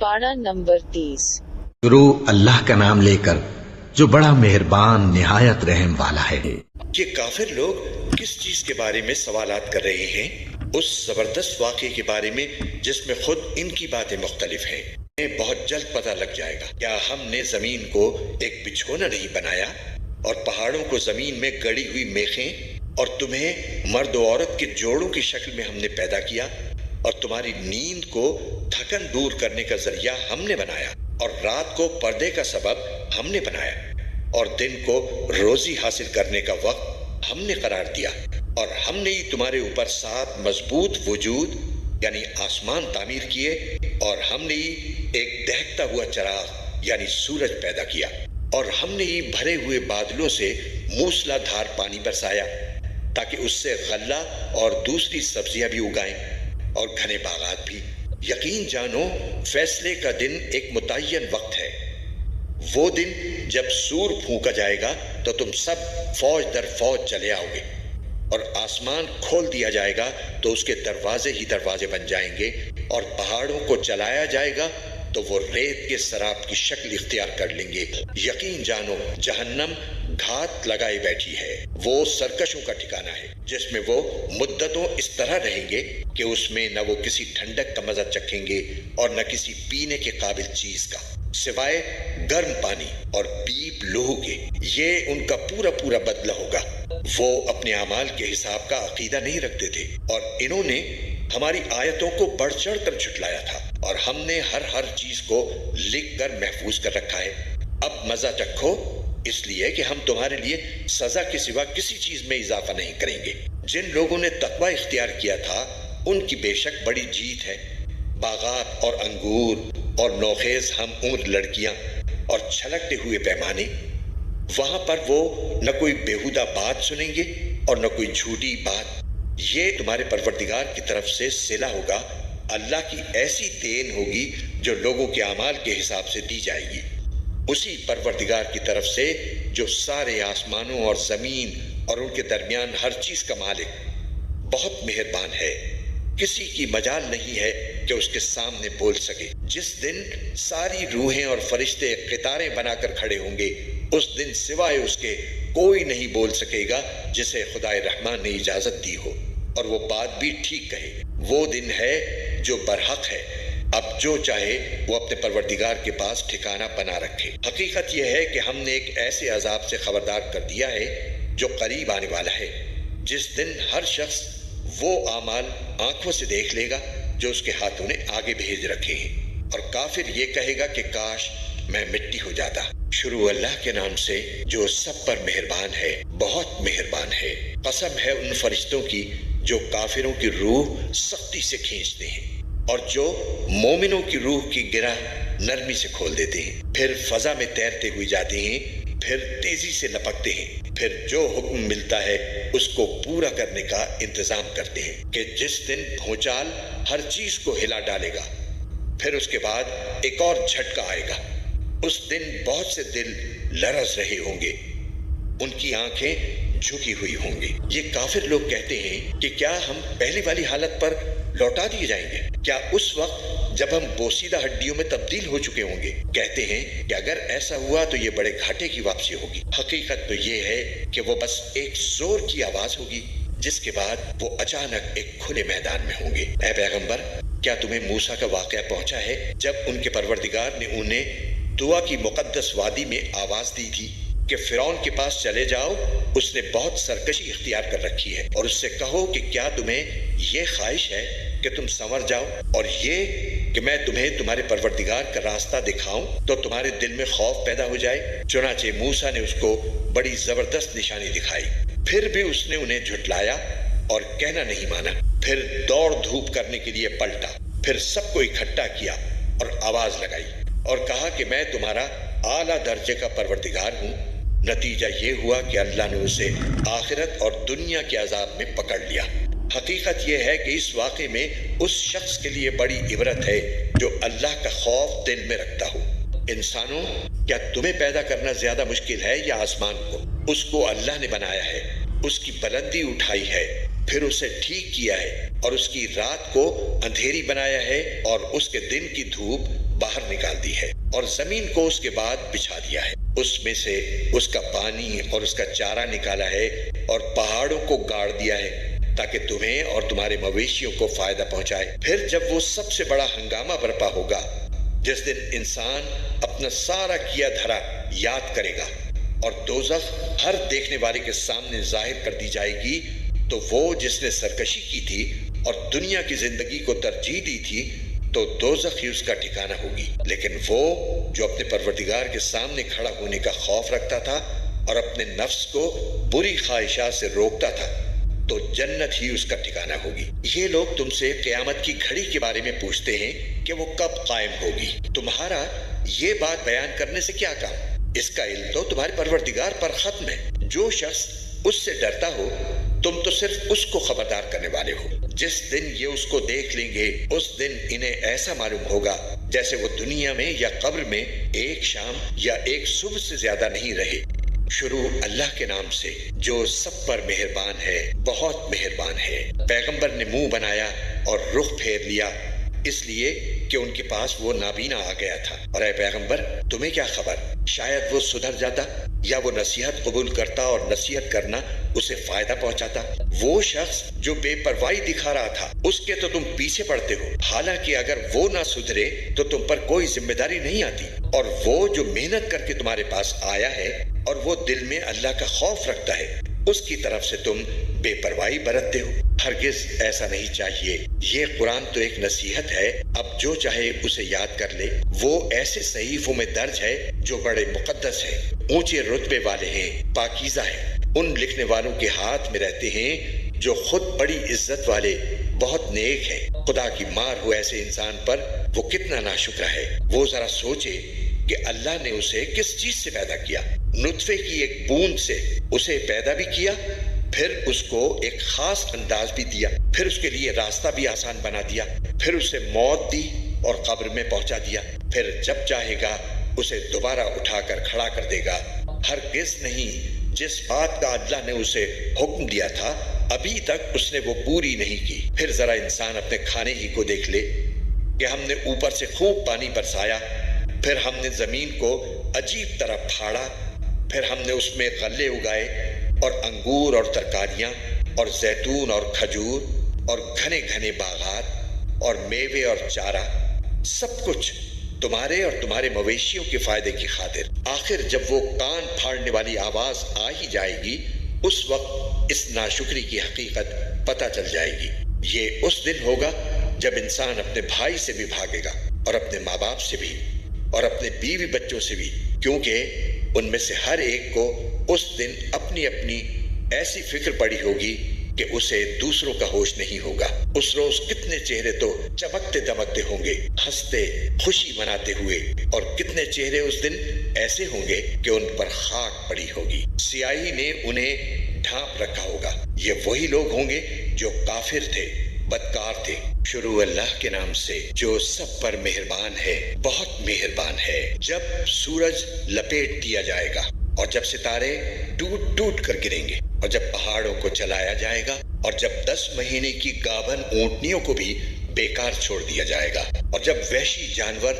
پارہ نمبر 30۔ شروع اللہ کا نام لے کر جو بڑا مہربان نہایت رحم والا ہے۔ یہ کافر لوگ کس چیز کے بارے میں سوالات کر رہے ہیں؟ اس زبردست واقعے کے بارے میں جس میں خود ان کی باتیں مختلف ہیں۔ انہیں بہت جلد پتہ لگ جائے گا۔ کیا ہم نے زمین کو ایک بچھونا نہیں بنایا اور پہاڑوں کو زمین میں گڑی ہوئی میخیں، اور تمہیں مرد و عورت کے جوڑوں کی شکل میں ہم نے پیدا کیا، اور تمہاری نیند کو تھکن دور کرنے کا ذریعہ ہم نے بنایا، اور رات کو پردے کا سبب ہم نے بنایا، اور دن کو روزی حاصل کرنے کا وقت ہم نے قرار دیا، اور ہم نے ہی تمہارے اوپر 7 مضبوط وجود یعنی آسمان تعمیر کیے، اور ہم نے ہی ایک دہکتا ہوا چراغ یعنی سورج پیدا کیا، اور ہم نے ہی بھرے ہوئے بادلوں سے موسلا دھار پانی برسایا تاکہ اس سے غلہ اور دوسری سبزیاں بھی اگائیں اور گھنے باغات بھی۔ یقین جانو فیصلے کا دن ایک متعین وقت ہے، وہ دن جب سور پھونکا جائے گا تو تم سب فوج در فوج چلے آؤ گے، اور آسمان کھول دیا جائے گا تو اس کے دروازے ہی دروازے بن جائیں گے، اور پہاڑوں کو چلایا جائے گا تو وہ ریت کے سراب کی شکل اختیار کر لیں گے۔ یقین جانو جہنم گھات لگائے بیٹھی ہے، وہ سرکشوں کا ٹھکانہ ہے جس میں وہ مدتوں اس طرح رہیں گے کہ اس میں نہ وہ کسی ٹھنڈک کا مزہ چکھیں گے اور نہ کسی پینے کے قابل چیز کا سوائے گرم پانی اور پیپ لہو کے۔ یہ ان کا پورا پورا بدلہ ہوگا۔ وہ اپنے اعمال کے حساب کا عقیدہ نہیں رکھتے تھے، اور انہوں نے ہماری آیتوں کو بڑھ چڑھ کر جھٹلایا تھا، اور ہم نے ہر چیز کو لکھ کر محفوظ کر رکھا ہے۔ اب مزہ چکھو، اس لیے کہ ہم تمہارے لیے سزا کے سوا کسی چیز میں اضافہ نہیں کریں گے۔ جن لوگوں نے تقوی اختیار کیا تھا ان کی بے شک بڑی جیت ہے۔ باغات اور انگور اور نوخیز ہم عمر لڑکیاں اور چھلکتے ہوئے پیمانے، وہاں پر وہ نہ کوئی بیہودہ بات سنیں گے اور نہ کوئی جھوٹی بات۔ یہ تمہارے پروردگار کی طرف سے صلہ ہوگا، اللہ کی ایسی دین ہوگی جو لوگوں کے اعمال کے حساب سے دی جائے گی۔ اسی پروردگار کی طرف سے جو سارے آسمانوں اور زمین اور ان کے درمیان ہر چیز کا مالک بہت مہربان ہے، کسی کی مجال نہیں ہے کہ اس کے سامنے بول سکے۔ جس دن ساری روحیں اور فرشتے قطاریں بنا کر کھڑے ہوں گے، اس دن سوائے اس کے کوئی نہیں بول سکے گا جسے خدائے رحمان نے اجازت دی ہو، اور وہ بات بھی ٹھیک کہے۔ وہ دن ہے جو برحق ہے، اب جو چاہے وہ اپنے پروردگار کے پاس ٹھکانہ بنا رکھے۔ حقیقت یہ ہے کہ ہم نے ایک ایسے عذاب سے خبردار کر دیا ہے جو قریب آنے والا ہے، جس دن ہر شخص وہ اعمال آنکھوں سے دیکھ لے گا جو اس کے ہاتھوں نے آگے بھیج رکھے ہیں، اور کافر یہ کہے گا کہ کاش میں مٹی ہو جاتا۔ شروع اللہ کے نام سے جو سب پر مہربان ہے، بہت مہربان ہے۔ قسم ہے ان فرشتوں کی جو کافروں کی روح سختی سے کھینچتے ہیں، اور جو مومنوں کی روح کی گرہ نرمی سے کھول دیتے ہیں، پھر فضا میں تیرتے ہوئے جاتے ہیں، پھر تیزی سے لپکتے ہیں، پھر جو حکم ملتا ہے اس کو پورا کرنے کا انتظام کرتے ہیں کہ جس دن بھونچال ہر چیز کو ہلا ڈالے گا، پھر اس کے بعد ایک اور جھٹکا آئے گا۔ اس دن بہت سے دل لرز رہے ہوں گے، ان کی آنکھیں جھکی ہوئی ہوں گی۔ یہ کافر لوگ کہتے ہیں کہ کیا ہم پہلی والی حالت پر لوٹا دیے جائیں گے؟ کیا اس وقت جب ہم بوسیدہ ہڈیوں میں تبدیل ہو چکے ہوں گے؟ کہتے ہیں کہ اگر ایسا ہوا تو یہ بڑے گھاٹے کی واپسی ہوگی۔ حقیقت تو یہ ہے کہ وہ بس ایک زور کی آواز ہوگی، جس کے بعد وہ اچانک ایک کھلے میدان میں ہوں گے۔ اے پیغمبر، کیا تمہیں موسیٰ کا واقعہ پہنچا ہے جب ان کے پروردگار نے انہیں دعا کی مقدس وادی میں آواز دی تھی کہ فرعون کے پاس چلے جاؤ، اس نے بہت سرکشی اختیار کر رکھی ہے، اور اس سے کہو کہ کیا تمہیں یہ خواہش ہے کہ تم سنور جاؤ، اور یہ کہ میں تمہیں تمہارے پروردگار کا راستہ دکھاؤں تو تمہارے دل میں خوف پیدا ہو جائے۔ چنانچہ موسیٰ نے اس کو بڑی زبردست نشانی دکھائی، پھر بھی اس نے انہیں جھٹلایا اور کہنا نہیں مانا۔ پھر دوڑ دھوپ کرنے کے لیے پلٹا، پھر سب کو اکٹھا کیا اور آواز لگائی اور کہا کہ میں تمہارا اعلیٰ درجے کا پروردگار ہوں۔ نتیجہ یہ ہوا کہ اللہ نے اسے آخرت اور دنیا کے عذاب میں پکڑ لیا۔ حقیقت یہ ہے کہ اس واقعے میں اس شخص کے لیے بڑی عبرت ہے جو اللہ کا خوف دل میں رکھتا ہو۔ انسانوں، کیا تمہیں پیدا کرنا زیادہ مشکل ہے یا آسمان کو؟ اس کو اللہ نے بنایا ہے، اس کی بلندی اٹھائی ہے، پھر اسے ٹھیک کیا ہے، اور اس کی رات کو اندھیری بنایا ہے اور اس کے دن کی دھوپ باہر نکال دی ہے اور زمین کو اس کے بعد بچھا دیا ہے، اس میں سے اس کا پانی اور اس کا چارہ نکالا ہے اور پہاڑوں کو گاڑ دیا ہے تاکہ تمہیں اور تمہارے مویشیوں کو فائدہ پہنچائے۔ پھر جب وہ سب سے بڑا ہنگامہ برپا ہوگا جس دن انسان اپنا سارا کیا دھرا یاد کرے گا اور دوزخ ہر دیکھنے والے کے سامنے ظاہر کر دی جائے گی، تو وہ جس نے سرکشی کی تھی اور دنیا کی زندگی کو ترجیح دی تھی تو دوزخ ہی اس کا ٹھکانہ ہوگی، لیکن وہ جو اپنے پروردگار کے سامنے کھڑا ہونے کا خوف رکھتا تھا اور اپنے نفس کو بری خواہشات سے روکتا تھا تو جنت ہی اس کا ٹھکانہ ہوگی۔ یہ لوگ تم سے قیامت کی گھڑی کے بارے میں پوچھتے ہیں کہ وہ کب قائم ہوگی، تمہارا یہ بات بیان کرنے سے کیا کام؟ اس کا علم تو تمہارے پروردگار پر ختم ہے۔ جو شخص اس سے ڈرتا ہو تم تو صرف اس کو خبردار کرنے والے ہو۔ جس دن یہ اس کو دیکھ لیں گے اس دن انہیں ایسا معلوم ہوگا جیسے وہ دنیا میں یا قبر میں ایک شام یا ایک صبح سے زیادہ نہیں رہے۔ شروع اللہ کے نام سے جو سب پر مہربان ہے، بہت مہربان ہے۔ پیغمبر نے منہ بنایا اور رخ پھیر لیا اس لیے کہ ان کے پاس وہ نابینا آ گیا تھا، اور اے پیغمبر تمہیں کیا خبر، شاید وہ سدھر جاتا یا وہ نصیحت قبول کرتا اور نصیحت کرنا اسے فائدہ پہنچاتا۔ وہ شخص جو بے پرواہی دکھا رہا تھا اس کے تو تم پیچھے پڑتے ہو، حالانکہ اگر وہ نہ سدھرے تو تم پر کوئی ذمہ داری نہیں آتی، اور وہ جو محنت کر کے تمہارے پاس آیا ہے اور وہ دل میں اللہ کا خوف رکھتا ہے اس کی طرف سے تم بے پرواہی برتتے ہو۔ ہرگز ایسا نہیں چاہیے، یہ قرآن تو ایک نصیحت ہے، اب جو چاہے اسے یاد کر لے۔ وہ ایسے صحیفوں میں درج ہے جو بڑے مقدس ہے، اونچے رتبے والے ہیں، پاکیزہ ہیں، ان لکھنے والوں کے ہاتھ میں رہتے ہیں جو خود بڑی عزت والے، بہت نیک ہیں۔ خدا کی مار ہو ایسے انسان پر، وہ کتنا ناشکرا ہے۔ وہ ذرا سوچے کہ اللہ نے اسے کس چیز سے پیدا کیا، نطفے کی ایک بوند سے اسے پیدا بھی کیا، پھر اس کو ایک خاص انداز بھی دیا، پھر اس کے لیے راستہ بھی آسان بنا دیا، پھر اسے موت دی اور قبر میں پہنچا دیا، پھر جب چاہے گا اسے دوبارہ اٹھا کر کھڑا کر دے گا۔ ہرگز نہیں، جس بات کا اللہ نے اسے حکم دیا تھا ابھی تک اس نے وہ پوری نہیں کی۔ پھر ذرا انسان اپنے کھانے ہی کو دیکھ لے کہ ہم نے اوپر سے خوب پانی برسایا، پھر ہم نے زمین کو عجیب طرح پھاڑا، پھر ہم نے اس میں غلے اگائے اور انگور اور ترکاریاں اور زیتون اور کھجور اور گھنے گھنے باغات اور میوے اور چارہ، سب کچھ تمہارے اور تمہارے مویشیوں کے فائدے کی خاطر۔ آخر جب وہ کان پھاڑنے والی آواز آ ہی جائے گی اس وقت اس ناشکری کی حقیقت پتہ چل جائے گی۔ یہ اس دن ہوگا جب انسان اپنے بھائی سے بھی بھاگے گا اور اپنے ماں باپ سے بھی اور اپنے بیوی بچوں سے بھی، کیونکہ ان میں سے ہر ایک کو اس دن اپنی اپنی ایسی فکر پڑی ہوگی کہ اسے دوسروں کا ہوش نہیں ہوگا۔ اس روز کتنے چہرے تو چمکتے دمکتے ہوں گے، ہنستے خوشی مناتے ہوئے، اور کتنے چہرے اس دن ایسے ہوں گے کہ ان پر خاک پڑی ہوگی، سیاہی نے انہیں ڈھانپ رکھا ہوگا۔ یہ وہی لوگ ہوں گے جو کافر تھے، بدکار تھے۔ شروع اللہ کے نام سے جو سب پر مہربان ہے، بہت مہربان ہے۔ جب سورج لپیٹ دیا جائے گا اور جب ستارے ٹوٹ ٹوٹ کر گریں گے اور جب پہاڑوں کو چلایا جائے گا اور جب 10 مہینے کی گابھن اونٹنیوں کو بھی بیکار چھوڑ دیا جائے گا اور جب وحشی جانور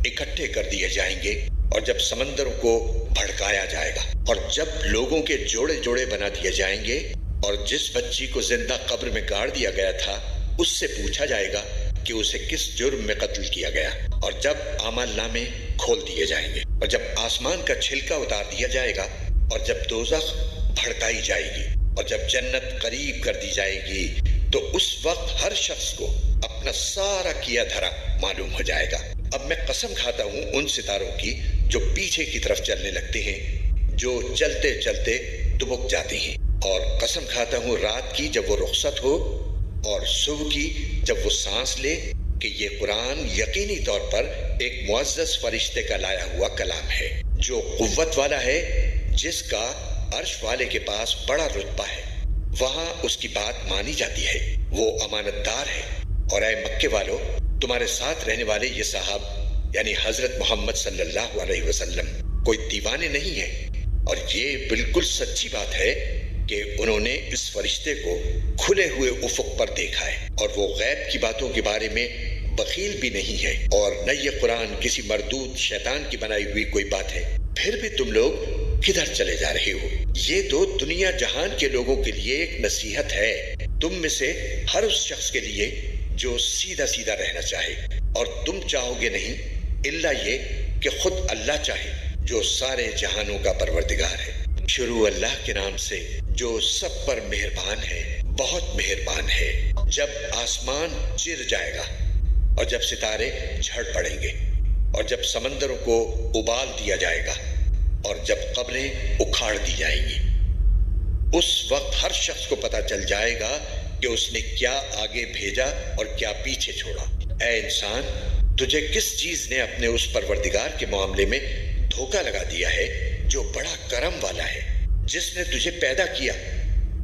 اکٹھے کر دیے جائیں گے اور جب سمندروں کو بھڑکایا جائے گا اور جب لوگوں کے جوڑے جوڑے بنا دیے جائیں گے اور جس بچی کو زندہ قبر میں گاڑ دیا گیا تھا اس سے پوچھا جائے گا کہ اسے کس جرم میں قتل کیا گیا، اور جب اعمال نامے کھول دیے جائیں گے اور جب آسمان کا چھلکا اتار دیا جائے گا اور جب دوزخ بھڑکائی جائے گی اور جب جنت قریب کر دی جائے گی تو اس وقت ہر شخص کو اپنا سارا کیا دھرا معلوم ہو جائے گا۔ اب میں قسم کھاتا ہوں ان ستاروں کی جو پیچھے کی طرف چلنے لگتے ہیں، جو چلتے چلتے دبک جاتے ہیں، اور قسم کھاتا ہوں رات کی جب وہ رخصت ہو اور صبح کی جب وہ سانس لے، کہ یہ قرآن یقینی طور پر ایک معزز فرشتے کا لایا ہوا کلام ہے جو قوت والا ہے، جس کا عرش والے کے پاس بڑا رتبہ ہے، وہاں اس کی بات مانی جاتی ہے، وہ امانت دار ہے۔ اور اے مکے والو، تمہارے ساتھ رہنے والے یہ صاحب یعنی حضرت محمد صلی اللہ علیہ وسلم کوئی دیوانے نہیں ہیں، اور یہ بالکل سچی بات ہے کہ انہوں نے اس فرشتے کو کھلے ہوئے افق پر دیکھا ہے، اور وہ غیب کی باتوں کے بارے میں بخیل بھی نہیں ہے اور نہ یہ قرآن کسی مردود شیطان کی بنائی ہوئی کوئی بات ہے۔ پھر بھی تم لوگ کدھر چلے جا رہے ہو؟ یہ تو دنیا جہان کے لوگوں کے لیے ایک نصیحت ہے، تم میں سے ہر اس شخص کے لیے جو سیدھا سیدھا رہنا چاہے، اور تم چاہو گے نہیں الا یہ کہ خود اللہ چاہے جو سارے جہانوں کا پروردگار ہے۔ شروع اللہ کے نام سے جو سب پر مہربان ہے، بہت مہربان ہے۔ جب آسمان چر جائے گا اور جب ستارے جھڑ پڑیں گے اور جب سمندروں کو ابال دیا جائے گا اور جب قبریں اکھاڑ دی جائیں گی، اس وقت ہر شخص کو پتہ چل جائے گا کہ اس نے کیا آگے بھیجا اور کیا پیچھے چھوڑا۔ اے انسان، تجھے کس چیز نے اپنے اس پروردگار کے معاملے میں دھوکہ لگا دیا ہے جو بڑا کرم والا ہے، جس نے تجھے پیدا کیا،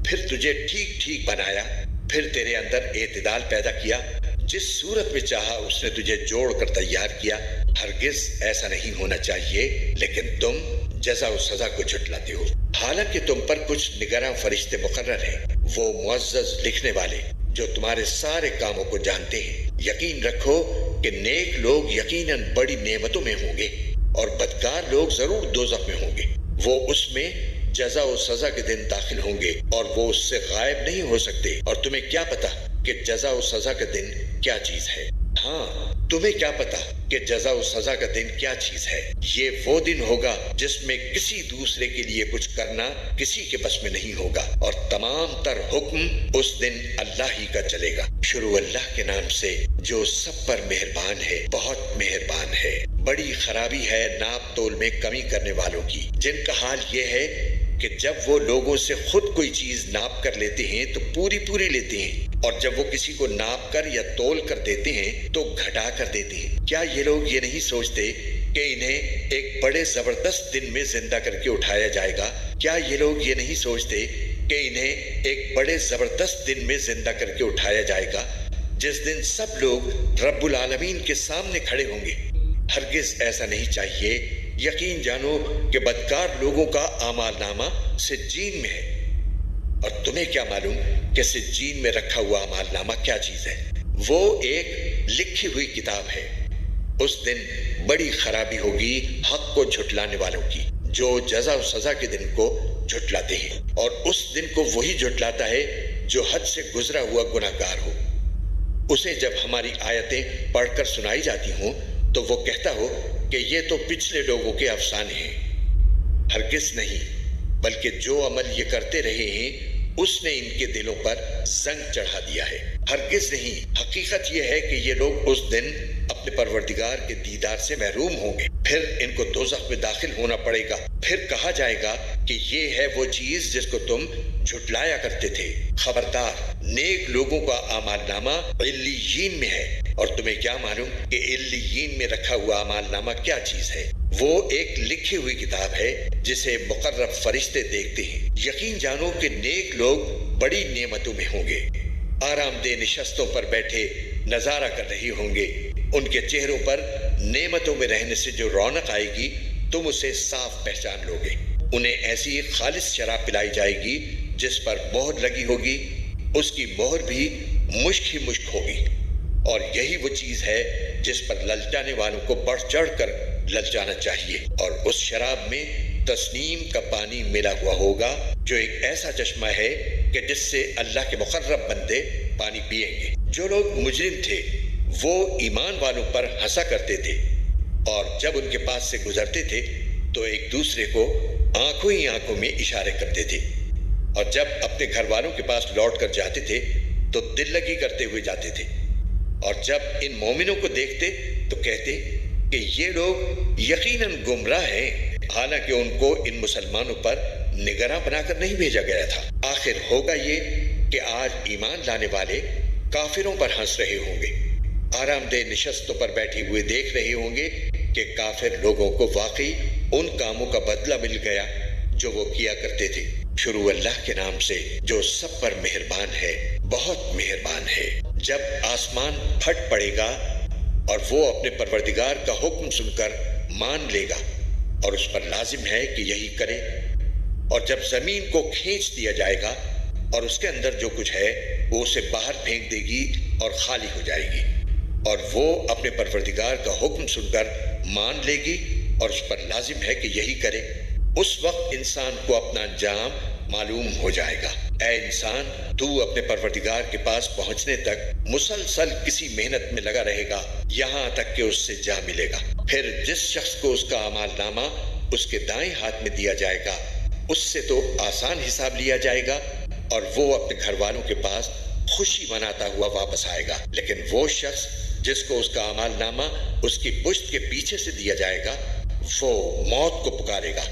پھر تجھے ٹھیک ٹھیک بنایا، پھر تیرے اندر اعتدال پیدا کیا، جس صورت میں چاہا اس نے تجھے جوڑ کر تیار کیا۔ ہرگز ایسا نہیں ہونا چاہیے، لیکن تم جزا و سزا کو جھٹلاتے ہو، حالانکہ تم پر کچھ نگراں فرشتے مقرر ہیں، وہ معزز لکھنے والے جو تمہارے سارے کاموں کو جانتے ہیں۔ یقین رکھو کہ نیک لوگ یقیناً بڑی نعمتوں میں ہوں گے اور بدکار لوگ ضرور دوزخ میں ہوں گے، وہ اس میں جزا و سزا کے دن داخل ہوں گے اور وہ اس سے غائب نہیں ہو سکتے۔ اور تمہیں کیا پتا کہ جزا و سزا کا دن کیا چیز ہے؟ ہاں، تمہیں کیا پتا کہ جزا و سزا کا دن کیا چیز ہے؟ یہ وہ دن ہوگا جس میں کسی دوسرے کے لیے کچھ کرنا کسی کے بس میں نہیں ہوگا، اور تمام تر حکم اس دن اللہ ہی کا چلے گا۔ شروع اللہ کے نام سے جو سب پر مہربان ہے، بہت مہربان ہے۔ بڑی خرابی ہے ناپ تول میں کمی کرنے والوں کی، جن کا حال یہ ہے کہ جب وہ لوگوں سے خود کوئی چیز ناپ کر لیتے ہیں تو پوری پوری لیتے ہیں، اور جب وہ کسی کو ناپ کر یا تول کر دیتے ہیں تو گھٹا کر دیتے ہیں۔ کیا یہ لوگ یہ نہیں سوچتے کہ انہیں ایک بڑے زبردست دن میں زندہ کر کے اٹھایا جائے گا؟ کیا یہ لوگ یہ نہیں سوچتے کہ انہیں ایک بڑے زبردست دن میں زندہ کر کے اٹھایا جائے گا، جس دن سب لوگ رب العالمین کے سامنے کھڑے ہوں گے؟ ہرگز ایسا نہیں چاہیے۔ یقین جانو کہ بدکار لوگوں کا اعمال نامہ سجین میں ہے، اور تمہیں کیا معلوم کہ سجین میں رکھا ہوا اعمال نامہ کیا چیز ہے؟ وہ ایک لکھی ہوئی کتاب ہے۔ اس دن بڑی خرابی ہوگی حق کو جھٹلانے والوں کی، جو جزا و سزا کے دن کو جھٹلاتے ہیں، اور اس دن کو وہی جھٹلاتا ہے جو حد سے گزرا ہوا گناہگار ہو۔ اسے جب ہماری آیتیں پڑھ کر سنائی جاتی ہوں تو وہ کہتا ہو کہ یہ تو پچھلے لوگوں کے افسانے ہیں۔ ہرگز نہیں، بلکہ جو عمل یہ کرتے رہے ہیں اس نے ان کے دلوں پر زنگ چڑھا دیا ہے۔ ہرگز نہیں، حقیقت یہ ہے کہ یہ لوگ اس دن اپنے پروردگار کے دیدار سے محروم ہوں گے، پھر ان کو دوزخ میں داخل ہونا پڑے گا، پھر کہا جائے گا کہ یہ ہے وہ چیز جس کو تم جھٹلایا کرتے تھے۔ خبردار، نیک لوگوں کا اعمال نامہ علیین میں ہے، اور تمہیں کیا معلوم کہ علیین میں رکھا ہوا اعمال نامہ کیا چیز ہے؟ وہ ایک لکھی ہوئی کتاب ہے جسے مقرب فرشتے دیکھتے ہیں۔ یقین جانو کہ نیک لوگ بڑی نعمتوں میں ہوں گے، آرام دہ نشستوں پر بیٹھے نظارہ کر رہے ہوں گے۔ ان کے چہروں پر نعمتوں میں رہنے سے جو رونق آئے گی تم اسے صاف پہچان لو گے۔ انہیں ایسی خالص شراب پلائی جائے گی جس پر مہر لگی ہوگی، اس کی مہر بھی مشک ہی مشک ہوگی، اور یہی وہ چیز ہے جس پر للچانے والوں کو بڑھ چڑھ کر للچانا چاہیے۔ اور اس شراب میں تسنیم کا پانی ملا ہوا ہوگا، جو ایک ایسا چشمہ ہے کہ جس سے اللہ کے مقرب بندے پانی پیئیں گے۔ جو لوگ مجرم تھے وہ ایمان والوں پر ہنسا کرتے تھے، اور جب ان کے پاس سے گزرتے تھے تو ایک دوسرے کو آنکھوں ہی آنکھوں میں اشارے کرتے تھے، اور جب اپنے گھر والوں کے پاس لوٹ کر جاتے تھے تو دل لگی کرتے ہوئے جاتے تھے، اور جب ان مومنوں کو دیکھتے تو کہتے کہ یہ لوگ یقیناً گمراہ ہیں، حالانکہ ان کو ان مسلمانوں پر نگراں بنا کر نہیں بھیجا گیا تھا۔ آخر ہوگا یہ کہ آج ایمان لانے والے کافروں پر ہنس رہے ہوں گے، آرام دہ نشستوں پر بیٹھے ہوئے دیکھ رہے ہوں گے کہ کافر لوگوں کو واقعی ان کاموں کا بدلہ مل گیا جو وہ کیا کرتے تھے۔ شروع اللہ کے نام سے جو سب پر مہربان ہے، بہت مہربان ہے۔ جب آسمان پھٹ پڑے گا اور وہ اپنے پروردگار کا حکم سن کر مان لے گا اور اس پر لازم ہے کہ یہی کرے، اور جب زمین کو کھینچ دیا جائے گا اور اس کے اندر جو کچھ ہے وہ اسے باہر پھینک دے گی اور خالی ہو جائے گی، اور وہ اپنے پروردگار کا حکم سن کر مان لے گی اور اس پر لازم ہے کہ یہی کرے، اس وقت انسان کو اپنا انجام معلوم ہو جائے گا۔ اے انسان، تو اپنے پروردگار کے پاس پہنچنے تک مسلسل کسی محنت میں لگا رہے گا یہاں تک کہ اس سے جا ملے گا۔ پھر جس شخص کو اس کا اعمال نامہ اس کے دائیں ہاتھ میں دیا جائے گا اس سے تو آسان حساب لیا جائے گا اور وہ اپنے گھر والوں کے پاس خوشی مناتا ہوا واپس آئے گا، لیکن وہ شخص جس کو اس کا اعمال نامہ اس کی پشت کے پیچھے سے دیا جائے گا وہ موت کو پکارے گا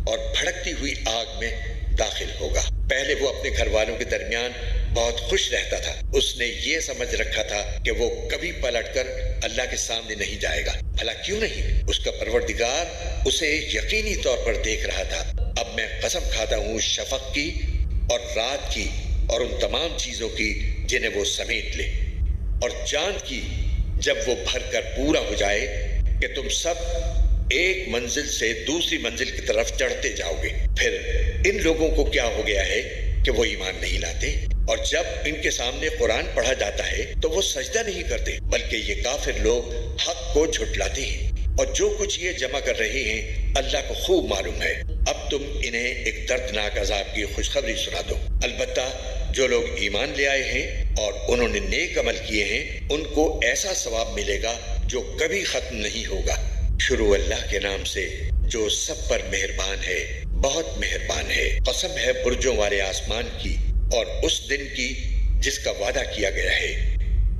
اور بھڑکتی ہوئی آگ میں داخل ہوگا۔ پہلے وہ اپنے گھر والوں کے درمیان بہت خوش رہتا تھا، اس نے یہ سمجھ رکھا تھا کہ وہ کبھی پلٹ کر اللہ کے سامنے نہیں جائے گا۔ بھلا کیوں نہیں؟ اس کا پروردگار اسے یقینی طور پر دیکھ رہا تھا۔ اب میں قسم کھاتا ہوں شفق کی اور رات کی اور ان تمام چیزوں کی جنہیں وہ سمیٹ لے، اور چاند کی جب وہ بھر کر پورا ہو جائے کہ تم سب ایک منزل سے دوسری منزل کی طرف چڑھتے جاؤ گے۔ پھر ان لوگوں کو کیا ہو گیا ہے کہ وہ ایمان نہیں لاتے، اور جب ان کے سامنے قرآن پڑھا جاتا ہے تو وہ سجدہ نہیں کرتے، بلکہ یہ کافر لوگ حق کو جھٹلاتے ہیں، اور جو کچھ یہ جمع کر رہے ہیں اللہ کو خوب معلوم ہے۔ اب تم انہیں ایک دردناک عذاب کی خوشخبری سنا دو۔ البتہ جو لوگ ایمان لے آئے ہیں اور انہوں نے نیک عمل کیے ہیں ان کو ایسا ثواب ملے گا جو کبھی ختم نہیں ہوگا۔ شروع اللہ کے نام سے جو سب پر مہربان ہے، بہت مہربان ہے۔ قسم ہے برجوں والے آسمان کی اور اس دن کی جس کا وعدہ کیا گیا ہے،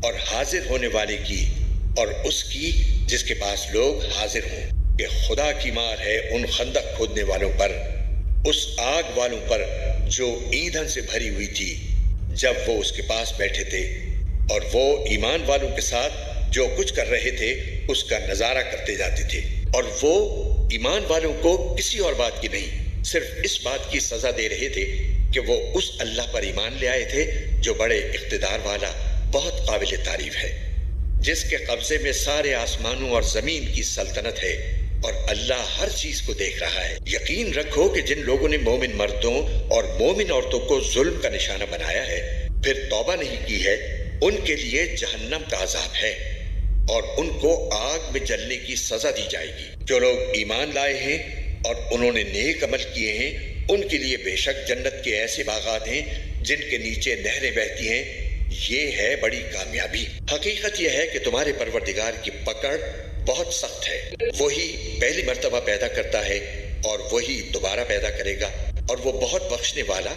اور حاضر ہونے والے کی اور اس کی جس کے پاس لوگ حاضر ہوں، کہ خدا کی مار ہے ان خندق کھودنے والوں پر، اس آگ والوں پر جو ایندھن سے بھری ہوئی تھی جب وہ اس کے پاس بیٹھے تھے، اور وہ ایمان والوں کے ساتھ جو کچھ کر رہے تھے اس کا نظارہ کرتے جاتے تھے، اور وہ ایمان والوں کو کسی اور بات کی نہیں، صرف اس بات کی سزا دے رہے تھے کہ وہ اس اللہ پر ایمان لے آئے تھے جو بڑے اقتدار والا، بہت قابل تعریف ہے، جس کے قبضے میں سارے آسمانوں اور زمین کی سلطنت ہے، اور اللہ ہر چیز کو دیکھ رہا ہے۔ یقین رکھو کہ جن لوگوں نے مومن مردوں اور مومن عورتوں کو ظلم کا نشانہ بنایا ہے پھر توبہ نہیں کی ہے، ان کے لیے جہنم کا عذاب ہے اور ان کو آگ میں جلنے کی سزا دی جائے گی۔ جو لوگ ایمان لائے ہیں اور انہوں نے نیک عمل کیے ہیں ان کے لیے بے شک جنت کے ایسے باغات ہیں جن کے نیچے نہریں بہتی ہیں، یہ ہے بڑی کامیابی۔ حقیقت یہ ہے کہ تمہارے پروردگار کی پکڑ بہت سخت ہے، وہی پہلی مرتبہ پیدا کرتا ہے اور وہی دوبارہ پیدا کرے گا، اور وہ بہت بخشنے والا،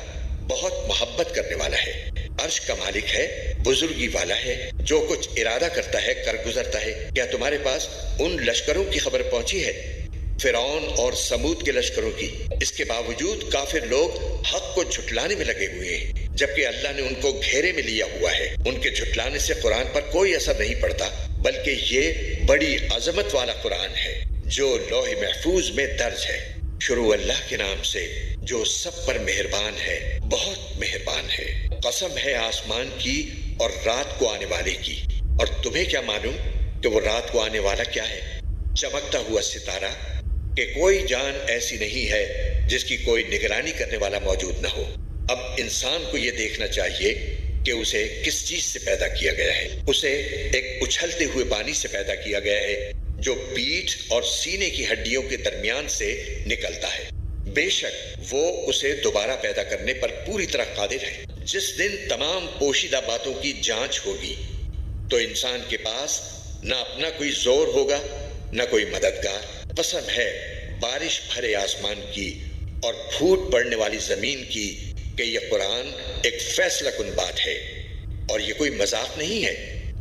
بہت محبت کرنے والا ہے۔ عرش کا مالک ہے، بزرگی والا ہے، جو کچھ ارادہ کرتا ہے کر گزرتا ہے۔ کیا تمہارے پاس ان لشکروں کی خبر پہنچی ہے، فرعون اور سمود کے لشکروں کی؟ اس کے باوجود کافر لوگ حق کو جھٹلانے میں لگے ہوئے ہیں، جبکہ اللہ نے ان کو گھیرے میں لیا ہوا ہے۔ ان کے جھٹلانے سے قرآن پر کوئی اثر نہیں پڑتا، بلکہ یہ بڑی عظمت والا قرآن ہے جو لوح محفوظ میں درج ہے۔ شروع اللہ کے نام سے جو سب پر مہربان ہے، بہت مہربان ہے۔ قسم ہے آسمان کی اور رات کو آنے والے کی، اور تمہیں کیا معلوم کہ وہ رات کو آنے والا کیا ہے؟ چمکتا ہوا ستارہ، کہ کوئی جان ایسی نہیں ہے جس کی کوئی نگرانی کرنے والا موجود نہ ہو۔ اب انسان کو یہ دیکھنا چاہیے کہ اسے کس چیز سے پیدا کیا گیا ہے۔ اسے ایک اچھلتے ہوئے پانی سے پیدا کیا گیا ہے جو پیٹھ اور سینے کی ہڈیوں کے درمیان سے نکلتا ہے۔ بے شک وہ اسے دوبارہ پیدا کرنے پر پوری طرح قادر ہے۔ جس دن تمام پوشیدہ باتوں کی جانچ ہوگی تو انسان کے پاس نہ اپنا کوئی زور ہوگا نہ کوئی مددگار۔ قسم ہے بارش بھرے آسمان کی اور پھوٹ پڑنے والی زمین کی کہ یہ قرآن ایک فیصلہ کن بات ہے اور یہ کوئی مذاق نہیں ہے۔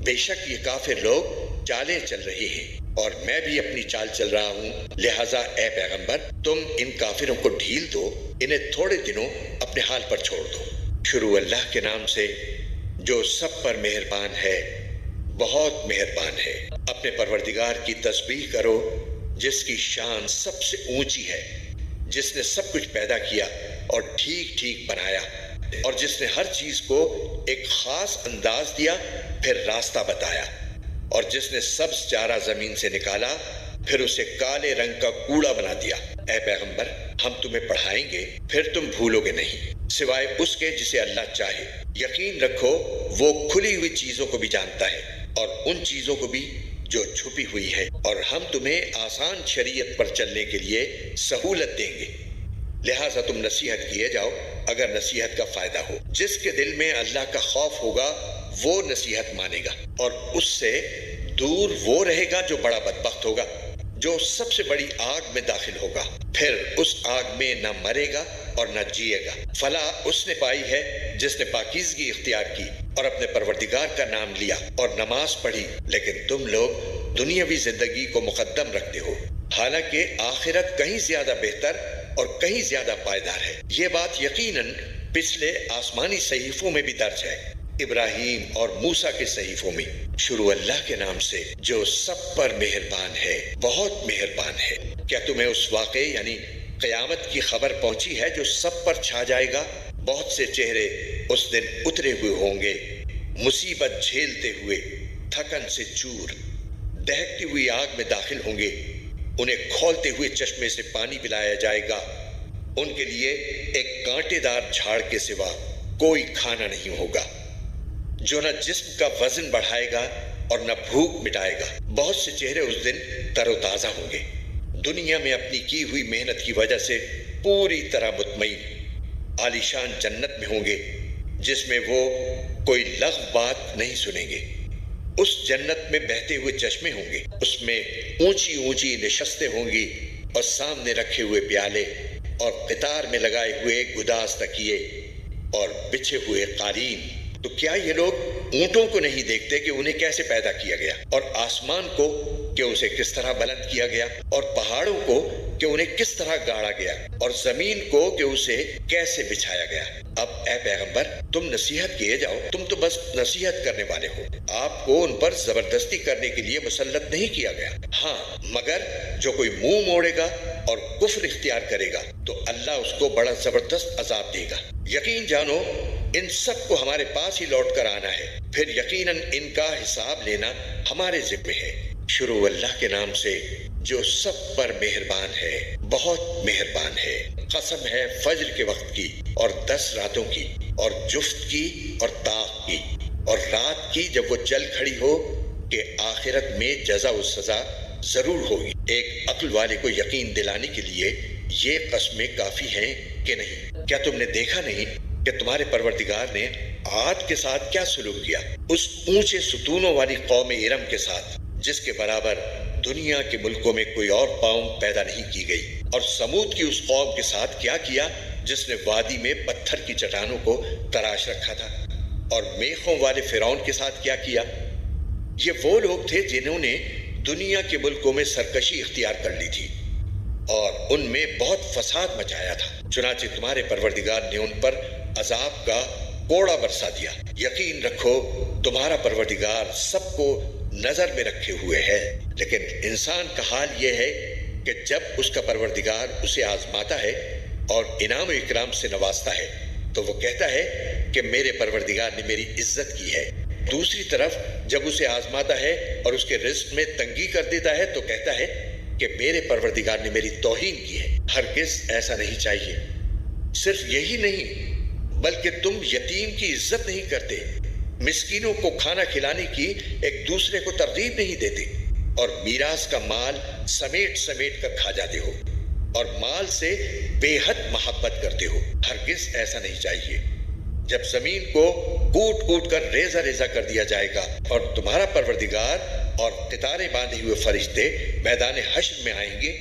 بے شک یہ کافر لوگ چالیں چل رہے ہیں اور میں بھی اپنی چال چل رہا ہوں، لہٰذا اے پیغمبر تم ان کافروں کو ڈھیل دو، انہیں تھوڑے دنوں اپنے حال پر چھوڑ دو۔ شروع اللہ کے نام سے جو سب پر مہربان ہے، بہت مہربان ہے۔ اپنے پروردگار کی تسبیح کرو جس کی شان سب سے اونچی ہے، جس نے سب کچھ پیدا کیا اور ٹھیک ٹھیک بنایا، اور جس نے ہر چیز کو ایک خاص انداز دیا پھر راستہ بتایا، اور جس نے سبز چارہ زمین سے نکالا پھر اسے کالے رنگ کا کوڑا بنا دیا۔ اے پیغمبر ہم تمہیں پڑھائیں گے پھر تم بھولو گے نہیں، سوائے اس کے جسے اللہ چاہے۔ یقین رکھو وہ کھلی ہوئی چیزوں کو بھی جانتا ہے اور ان چیزوں کو بھی جو چھپی ہوئی ہے، اور ہم تمہیں آسان شریعت پر چلنے کے لیے سہولت دیں گے، لہٰذا تم نصیحت کیے جاؤ اگر نصیحت کا فائدہ ہو۔ جس کے دل میں اللہ کا خوف ہوگا وہ نصیحت مانے گا، اور اس سے دور وہ رہے گا جو بڑا بدبخت ہوگا، جو سب سے بڑی آگ میں داخل ہوگا، پھر اس آگ میں نہ مرے گا اور نہ جیے گا۔ فلاح اس نے پائی ہے جس نے پاکیزگی اختیار کی اور اپنے پروردگار کا نام لیا اور نماز پڑھی، لیکن تم لوگ دنیاوی زندگی کو مقدم رکھتے ہو، حالانکہ آخرت کہیں زیادہ بہتر اور کہیں زیادہ پائیدار ہے۔ یہ بات یقیناً پچھلے آسمانی صحیفوں میں بھی درج ہے، ابراہیم اور موسیٰ کے صحیفوں میں۔ شروع اللہ کے نام سے جو سب پر مہربان ہے، بہت مہربان ہے۔ کیا تمہیں اس واقعے یعنی قیامت کی خبر پہنچی ہے جو سب پر چھا جائے گا؟ بہت سے چہرے اس دن اترے ہوئے ہوں گے، مصیبت جھیلتے ہوئے، تھکن سے چور، دہکتی ہوئی آگ میں داخل ہوں گے۔ انہیں کھولتے ہوئے چشمے سے پانی پلایا جائے گا، ان کے لیے ایک کانٹے دار جھاڑ کے سوا کوئی کھانا نہیں ہوگا، جو نہ جسم کا وزن بڑھائے گا اور نہ بھوک مٹائے گا۔ بہت سے چہرے اس دن تر و تازہ ہوں گے، دنیا میں اپنی کی ہوئی محنت کی وجہ سے پوری طرح مطمئن، عالیشان جنت میں ہوں گے جس میں وہ کوئی لغو بات نہیں سنیں گے۔ اس جنت میں بہتے ہوئے چشمے ہوں گے، اس میں اونچی اونچی نشستیں ہوں گی اور سامنے رکھے ہوئے پیالے اور قطار میں لگائے ہوئے گداز تکیے اور بچھے ہوئے قالین۔ تو کیا یہ لوگ اونٹوں کو نہیں دیکھتے کہ انہیں کیسے پیدا کیا گیا، اور آسمان کو کہ اسے کس طرح بلند کیا گیا، اور پہاڑوں کو کہ انہیں کس طرح گاڑا گیا، اور زمین کو کہ اسے کیسے بچھایا گیا؟ اب اے پیغمبر تم نصیحت کیے جاؤ، تم تو بس نصیحت کرنے والے ہو، آپ کو ان پر زبردستی کرنے کے لیے مسلط نہیں کیا گیا۔ ہاں مگر جو کوئی منہ موڑے گا اور کفر اختیار کرے گا تو اللہ اس کو بڑا زبردست عذاب دے گا۔ یقین جانو ان سب کو ہمارے پاس ہی لوٹ کر آنا ہے، پھر یقیناً ان کا حساب لینا ہمارے ذمہ ہے۔ شروع اللہ کے نام سے جو سب پر مہربان ہے، بہت مہربان ہے۔ قسم ہے فجر کے وقت کی اور 10 راتوں کی اور جفت کی اور طاق کی اور رات کی جب وہ چل کھڑی ہو، کہ آخرت میں جزا و سزا ضرور ہوگی۔ ایک عقل والے کو یقین دلانے کے لیے یہ قسمیں کافی ہیں کہ نہیں؟ کیا تم نے دیکھا نہیں کہ تمہارے پروردگار نے عاد کے ساتھ کیا سلوک کیا، اس اونچے ستونوں والی قوم ارم کے ساتھ جس کے برابر دنیا کے ملکوں میں کوئی اور قوم پیدا نہیں کی گئی، اور سمود کی اس قوم کے ساتھ کیا کیا جس نے وادی میں پتھر کی چٹانوں کو تراش رکھا تھا، اور میخوں والے فرعون کے ساتھ کیا کیا۔ یہ وہ لوگ تھے جنہوں نے دنیا کے ملکوں میں سرکشی اختیار کر لی تھی اور ان میں بہت فساد مچایا تھا، چنانچہ تمہارے پروردگار نے ان پر عذاب کا کوڑا برسا دیا۔ یقین رکھو تمہارا پروردگار سب کو نظر میں رکھے ہوئے ہے، لیکن انسان کا حال یہ ہے کہ جب اس کا پروردگار اسے آزماتا ہے اور انعام و اکرام سے نوازتا ہے تو وہ کہتا ہے کہ میرے پروردگار نے میری عزت کی ہے، دوسری طرف جب اسے آزماتا ہے اور اس کے رزق میں تنگی کر دیتا ہے تو کہتا ہے کہ میرے پروردگار نے میری توہین کی ہے۔ ہرگز ایسا نہیں چاہیے۔ صرف یہی نہیں بلکہ تم یتیم کی عزت نہیں کرتے، مسکینوں کو کھانا کھلانے کی ایک دوسرے کو ترغیب نہیں دیتے، اور میراث کا مال سمیٹ سمیٹ کر کھا جاتے ہو اور مال سے بے حد محبت کرتے ہو۔ ہرگز ایسا نہیں چاہیے۔ جب زمین کو کوٹ کوٹ کر ریزہ ریزہ کر دیا جائے گا اور تمہارا پروردگار اور قطاریں باندھے ہوئے فرشتے میدان حشر میں آئیں گے،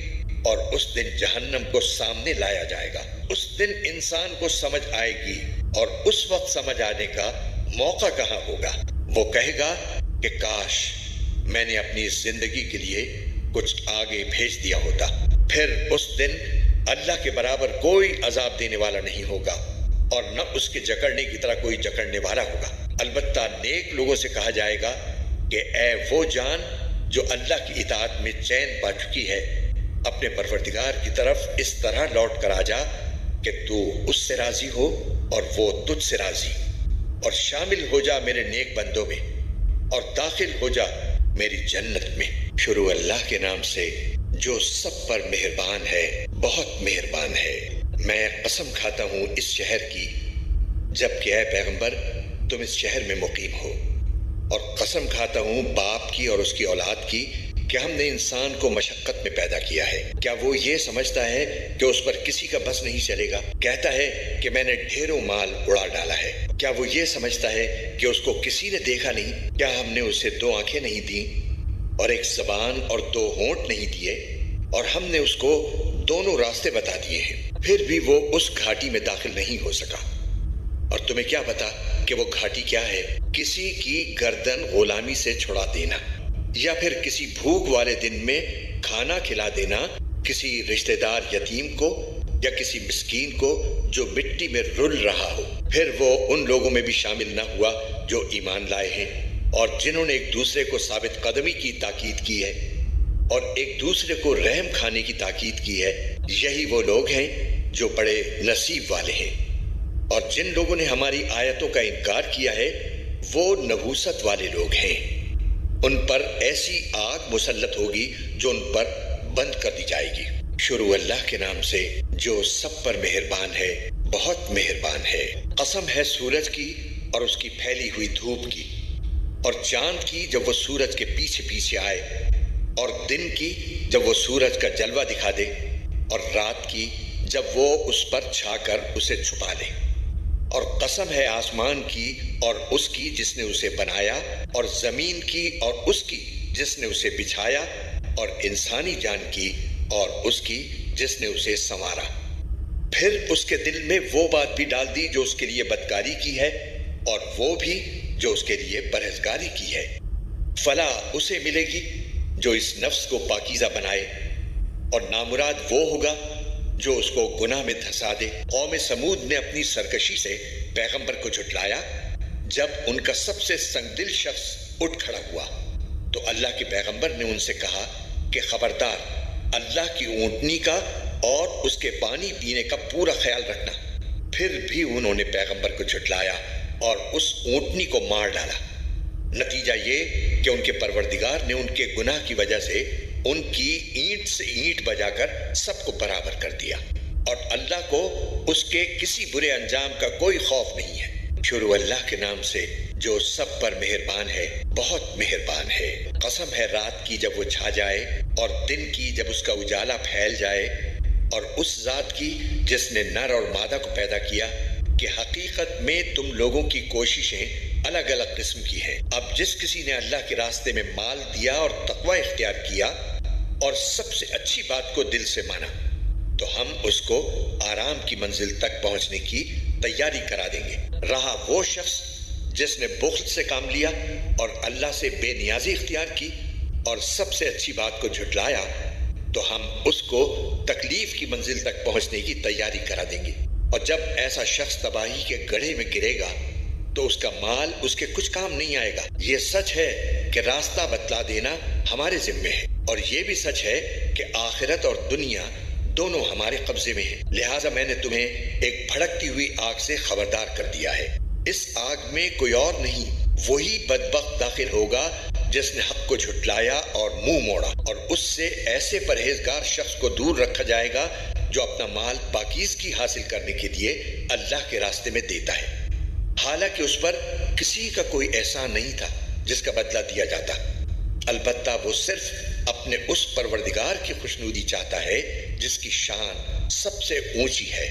اور اس دن جہنم کو سامنے لایا جائے گا، اس دن انسان کو سمجھ آئے گی، اور اس وقت سمجھ آنے کا موقع کہاں ہوگا؟ وہ کہے گا کہ کاش میں نے اپنی زندگی کے لیے کچھ آگے بھیج دیا ہوتا۔ پھر اس دن اللہ کے برابر کوئی عذاب دینے والا نہیں ہوگا اور نہ اس کے جکڑنے کی طرح کوئی جکڑنے والا ہوگا۔ البتہ نیک لوگوں سے کہا جائے گا کہ اے وہ جان جو اللہ کی اطاعت میں چین پا چکی ہے، اپنے پروردگار کی طرف اس طرح لوٹ کر آ جا کہ تو اس سے راضی ہو اور وہ تجھ سے راضی، اور شامل ہو جا میرے نیک بندوں میں اور داخل ہو جا میری جنت میں۔ شروع اللہ کے نام سے جو سب پر مہربان ہے، بہت مہربان ہے۔ میں قسم کھاتا ہوں اس شہر کی جبکہ اے پیغمبر تم اس شہر میں مقیم ہو، اور قسم کھاتا ہوں باپ کی اور اس کی اولاد کی کہ ہم نے انسان کو مشقت میں پیدا کیا ہے۔ کیا وہ یہ سمجھتا ہے کہ اس پر کسی کا بس نہیں چلے گا؟ کہتا ہے کہ میں نے ڈھیروں مال اڑا ڈالا ہے۔ کیا وہ یہ سمجھتا ہے کہ اس کو کسی نے دیکھا نہیں؟ کیا ہم نے اسے 2 آنکھیں نہیں دیں اور 1 زبان اور 2 ہونٹ نہیں دیے؟ اور ہم نے اس کو دونوں راستے بتا دیے ہیں، پھر بھی وہ اس گھاٹی میں داخل نہیں ہو سکا۔ اور تمہیں کیا پتا کہ وہ گھاٹی کیا ہے؟ کسی کی گردن غلامی سے چھڑا دینا، یا پھر کسی بھوک والے دن میں کھانا کھلا دینا کسی رشتہ دار یتیم کو یا کسی مسکین کو جو مٹی میں رل رہا ہو۔ پھر وہ ان لوگوں میں بھی شامل نہ ہوا جو ایمان لائے ہیں اور جنہوں نے ایک دوسرے کو ثابت قدمی کی تاکید کی ہے اور ایک دوسرے کو رحم کھانے کی تاکید کی ہے۔ یہی وہ لوگ ہیں جو بڑے نصیب والے ہیں۔ اور جن لوگوں نے ہماری آیتوں کا انکار کیا ہے وہ نحوست والے لوگ ہیں۔ ان پر ایسی آگ مسلط ہوگی جو ان پر بند کر دی جائے گی۔ شروع اللہ کے نام سے جو سب پر مہربان ہے، بہت مہربان ہے۔ قسم ہے سورج کی اور اس کی پھیلی ہوئی دھوپ کی، اور چاند کی جب وہ سورج کے پیچھے پیچھے آئے، اور دن کی جب وہ سورج کا جلوہ دکھا دے، اور رات کی جب وہ اس پر چھا کر اسے چھپا لے۔ اور قسم ہے آسمان کی اور اس کی جس نے اسے بنایا، اور زمین کی اور اس کی جس نے اسے بچھایا، اور انسانی جان کی اور اس کی جس نے اسے سنوارا۔ پھر اس کے دل میں وہ بات بھی ڈال دی جو اس کے لیے بدکاری کی ہے، اور وہ بھی جو اس کے لیے پرہیزگاری کی ہے۔ فلاح اسے ملے گی جو اس نفس کو پاکیزہ بنائے، اور نامراد وہ ہوگا جو اس کو گناہ میں دھسا دے۔ قوم سمود نے اپنی سرکشی سے پیغمبر کو جھٹلایا۔ جب ان کا سب سے سنگ دل شخص اٹھ کھڑا ہوا تو اللہ کے پیغمبر نے ان سے کہا کہ خبردار، اللہ کی اونٹنی کا اور اس کے پانی پینے کا پورا خیال رکھنا۔ پھر بھی انہوں نے پیغمبر کو جھٹلایا اور اس اونٹنی کو مار ڈالا۔ نتیجہ یہ کہ ان کے پروردگار نے ان کے گناہ کی وجہ سے ان کی اینٹ سے اینٹ بجا کر سب کو برابر کر دیا، اور اللہ کو اس کے کسی برے انجام کا کوئی خوف نہیں ہے۔ شروع اللہ کے نام سے جو سب پر مہربان ہے، بہت مہربان ہے۔ قسم ہے رات کی جب وہ چھا جائے اور دن کی جب اس کا اجالا پھیل جائے، اور اس ذات کی جس نے نر اور مادہ کو پیدا کیا، کہ حقیقت میں تم لوگوں کی کوششیں الگ الگ قسم کی ہیں۔ اب جس کسی نے اللہ کے راستے میں مال دیا اور تقوی اختیار کیا اور سب سے اچھی بات کو دل سے مانا، تو ہم اس کو آرام کی منزل تک پہنچنے کی تیاری کرا دیں گے۔ رہا وہ شخص جس نے بخل سے کام لیا اور اللہ سے بے نیازی اختیار کی اور سب سے اچھی بات کو جھٹلایا، تو ہم اس کو تکلیف کی منزل تک پہنچنے کی تیاری کرا دیں گے۔ اور جب ایسا شخص تباہی کے گڑھے میں گرے گا تو اس کا مال اس کے کچھ کام نہیں آئے گا۔ یہ سچ ہے کہ راستہ بتلا دینا ہمارے ذمے ہے، اور یہ بھی سچ ہے کہ آخرت اور دنیا دونوں ہمارے قبضے میں ہیں۔ لہٰذا میں نے تمہیں ایک بھڑکتی ہوئی آگ سے خبردار کر دیا ہے۔ اس آگ میں کوئی اور نہیں، وہی بدبخت داخل ہوگا جس نے حق کو جھٹلایا اور منہ موڑا، اور اس سے ایسے پرہیزگار شخص کو دور رکھا جائے گا جو اپنا مال پاکیزگی حاصل کرنے کے لیے اللہ کے راستے میں دیتا ہے، حالانکہ اس پر کسی کا کوئی احسان نہیں تھا جس کا بدلہ دیا جاتا۔ البتہ وہ صرف اپنے اس پروردگار کی خوشنودی چاہتا ہے جس کی شان سب سے اونچی ہے۔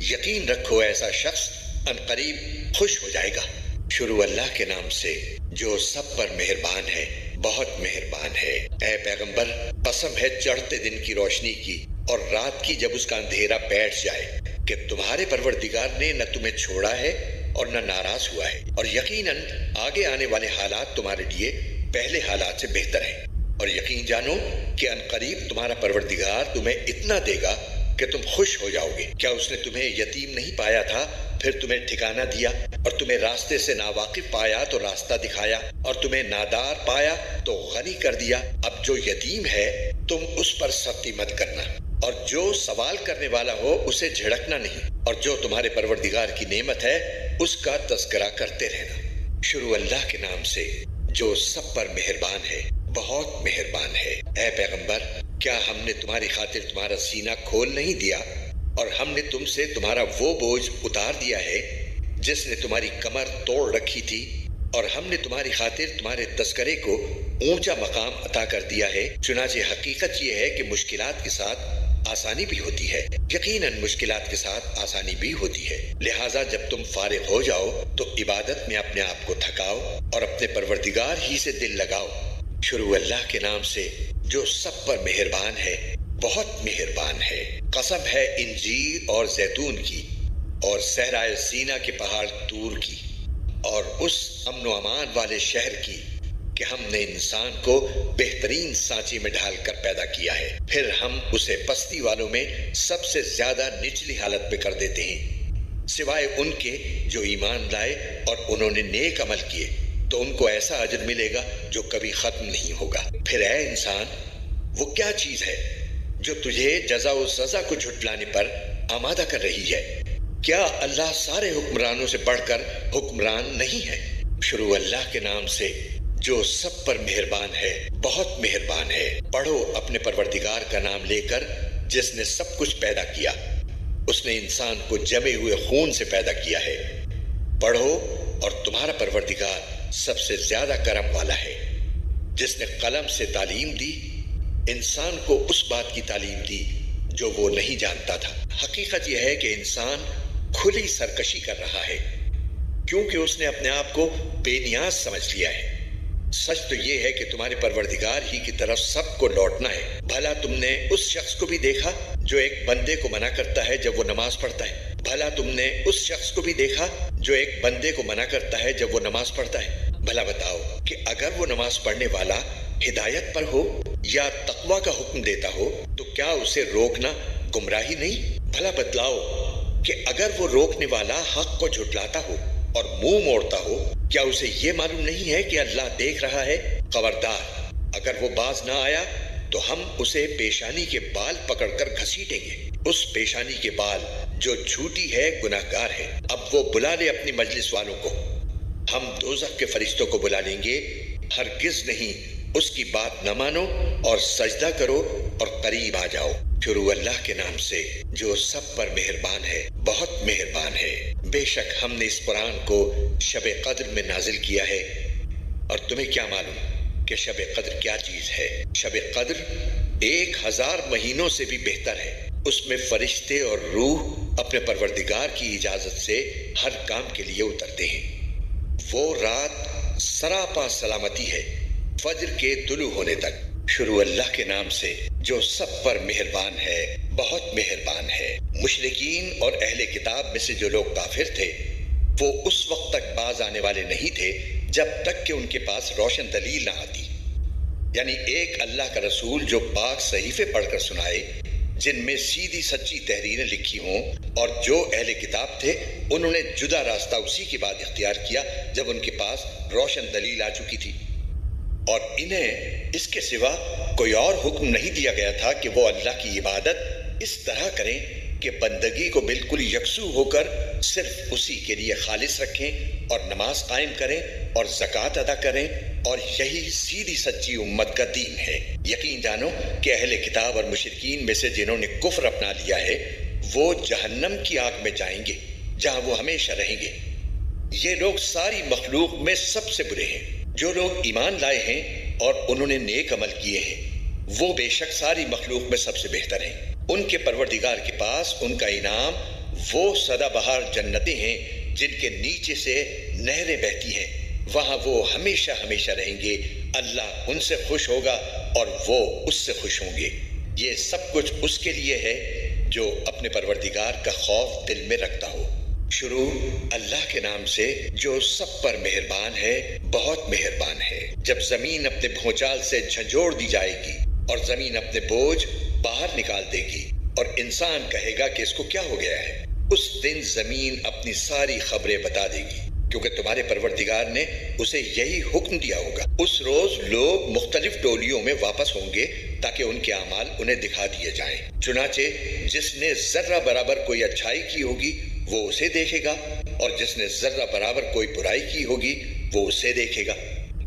یقین رکھو ایسا شخص عنقریب خوش ہو جائے گا۔ شروع اللہ کے نام سے جو سب پر مہربان ہے، بہت مہربان ہے۔ اے پیغمبر، قسم ہے چڑھتے دن کی روشنی کی اور رات کی جب اس کا اندھیرا بیٹھ جائے، کہ تمہارے پروردگار نے نہ تمہیں چھوڑا ہے اور نہ ناراض ہوا ہے، اور یقیناً آگے آنے والے حالات تمہارے لیے پہلے حالات سے بہتر ہیں۔ اور یقین جانو کہ عنقریب تمہارا پروردگار تمہیں اتنا دے گا کہ تم خوش ہو جاؤ گے۔ کیا اس نے تمہیں یتیم نہیں پایا تھا پھر تمہیں ٹھکانہ دیا، اور تمہیں راستے سے ناواقف پایا تو راستہ دکھایا، اور تمہیں نادار پایا تو غنی کر دیا؟ اب جو یتیم ہے تم اس پر سختی مت کرنا، اور جو سوال کرنے والا ہو اسے جھڑکنا نہیں، اور جو تمہارے پروردگار کی نعمت ہے اس کا تذکرہ کرتے رہنا۔ شروع اللہ کے نام سے جو سب پر مہربان ہے، بہت مہربان ہے۔ اے پیغمبر، کیا ہم نے تمہاری خاطر تمہارا سینہ کھول نہیں دیا، اور ہم نے تم سے تمہارا وہ بوجھ اتار دیا ہے جس نے تمہاری کمر توڑ رکھی تھی، اور ہم نے تمہاری خاطر تمہارے تذکرے کو اونچا مقام عطا کر دیا ہے، چنانچہ حقیقت یہ ہے کہ مشکلات کے ساتھ آسانی بھی ہوتی ہے، یقیناً مشکلات کے ساتھ آسانی بھی ہوتی ہے، لہٰذا جب تم فارغ ہو جاؤ تو عبادت میں اپنے آپ کو تھکاؤ اور اپنے پروردگار ہی سے دل لگاؤ۔ شروع اللہ کے نام سے جو سب پر مہربان ہے، بہت مہربان ہے۔ قسم ہے انجیر اور زیتون کی اور صحرائے سینا کے پہاڑ طور کی اور اس امن و امان والے شہر کی کہ ہم نے انسان کو بہترین سانچے میں ڈھال کر پیدا کیا ہے، پھر ہم اسے پستی والوں میں سب سے زیادہ نچلی حالت میں کر دیتے ہیں، سوائے ان کے جو ایمان لائے اور انہوں نے نیک عمل کیے تو ان کو ایسا اجر ملے گا جو کبھی ختم نہیں ہوگا۔ پھر اے انسان، وہ کیا چیز ہے جو تجھے جزا و سزا کو جھٹلانے پر آمادہ کر رہی ہے؟ کیا اللہ سارے حکمرانوں سے بڑھ کر حکمران نہیں ہے؟ شروع اللہ کے نام سے جو سب پر مہربان ہے، بہت مہربان ہے۔ پڑھو اپنے پروردگار کا نام لے کر جس نے سب کچھ پیدا کیا، اس نے انسان کو جمے ہوئے خون سے پیدا کیا ہے۔ پڑھو اور تمہارا پروردگار سب سے زیادہ کرم والا ہے، جس نے قلم سے تعلیم دی، انسان کو اس بات کی تعلیم دی جو وہ نہیں جانتا تھا۔ حقیقت یہ ہے کہ انسان کھلی سرکشی کر رہا ہے کیونکہ اس نے اپنے آپ کو بے نیاز سمجھ لیا ہے۔ سچ تو یہ ہے کہ تمہارے پروردگار ہی کی طرف سب کو لوٹنا ہے۔ بھلا تم نے اس شخص کو بھی دیکھا جو ایک بندے کو منع کرتا ہے جب وہ نماز پڑھتا ہے؟ بھلا تم نے اس شخص کو بھی دیکھا جو ایک بندے کو منع کرتا ہے جب وہ نماز پڑھتا ہے؟ بھلا بتاؤ کہ اگر وہ نماز پڑھنے والا ہدایت پر ہو یا تقوی کا حکم دیتا ہو تو کیا اسے روکنا گمراہی نہیں؟ بھلا بتلاؤ کہ اگر وہ روکنے والا حق کو جھٹلاتا ہو اور منہ موڑتا ہو، کیا اسے یہ معلوم نہیں ہے کہ اللہ دیکھ رہا ہے؟ خبردار، اگر وہ باز نہ آیا تو ہم اسے پیشانی کے بال پکڑ کر گھسیٹیں گے۔ اس پیشانی کے بال جو جھوٹی ہے گناہگار ہے۔ اب وہ بلا لے اپنی مجلس والوں کو، ہم دوزخ کے فرشتوں کو بلا لیں گے۔ ہرگز نہیں، اس کی بات نہ مانو اور سجدہ کرو اور قریب آ جاؤ۔ شروع اللہ کے نام سے جو سب پر مہربان ہے، بہت مہربان ہے۔ بے شک ہم نے اس قرآن کو شب قدر میں نازل کیا ہے، اور تمہیں کیا معلوم کہ شب قدر کیا چیز ہے؟ شب قدر 1000 مہینوں سے بھی بہتر ہے۔ اس میں فرشتے اور روح اپنے پروردگار کی اجازت سے ہر کام کے لیے اترتے ہیں۔ وہ رات سراپا سلامتی ہے فجر کے طلوع ہونے تک۔ شروع اللہ کے نام سے جو سب پر مہربان ہے، بہت مہربان ہے۔ مشرکین اور اہل کتاب میں سے جو لوگ کافر تھے وہ اس وقت تک باز آنے والے نہیں تھے جب تک کہ ان کے پاس روشن دلیل نہ آتی، یعنی ایک اللہ کا رسول جو پاک صحیفے پڑھ کر سنائے جن میں سیدھی سچی تحریریں لکھی ہوں، اور جو اہل کتاب تھے انہوں نے جدا راستہ اسی کے بعد اختیار کیا جب ان کے پاس روشن دلیل آ چکی تھی، اور انہیں اس کے سوا کوئی اور حکم نہیں دیا گیا تھا کہ وہ اللہ کی عبادت اس طرح کریں کہ بندگی کو بالکل یکسو ہو کر صرف اسی کے لیے خالص رکھیں اور نماز قائم کریں اور زکوٰۃ ادا کریں، اور یہی سیدھی سچی امت کا دین ہے۔ یقین جانو کہ اہل کتاب اور مشرکین میں سے جنہوں نے کفر اپنا لیا ہے وہ جہنم کی آگ میں جائیں گے جہاں وہ ہمیشہ رہیں گے۔ یہ لوگ ساری مخلوق میں سب سے برے ہیں۔ جو لوگ ایمان لائے ہیں اور انہوں نے نیک عمل کیے ہیں وہ بے شک ساری مخلوق میں سب سے بہتر ہیں۔ ان کے پروردگار کے پاس ان کا انعام وہ سدا بہار جنتیں ہیں جن کے نیچے سے نہریں بہتی ہیں، وہاں وہ ہمیشہ ہمیشہ رہیں گے۔ اللہ ان سے خوش ہوگا اور وہ اس سے خوش ہوں گے۔ یہ سب کچھ اس کے لیے ہے جو اپنے پروردگار کا خوف دل میں رکھتا ہو۔ شروع اللہ کے نام سے جو سب پر مہربان ہے، بہت مہربان ہے۔ جب زمین اپنے بھونچال سے جھنجھوڑ دی جائے گی اور زمین اپنے بوجھ باہر نکال دے گی اور انسان کہے گا کہ اس کو کیا ہو گیا ہے، اس دن زمین اپنی ساری خبریں بتا دے گی، کیونکہ تمہارے پروردگار نے اسے یہی حکم دیا ہوگا۔ اس روز لوگ مختلف ٹولیوں میں واپس ہوں گے تاکہ ان کے اعمال انہیں دکھا دیے جائیں۔ چنانچہ جس نے ذرہ برابر کوئی اچھائی کی ہوگی وہ اسے دیکھے گا، اور جس نے ذرہ برابر کوئی برائی کی ہوگی وہ اسے دیکھے گا۔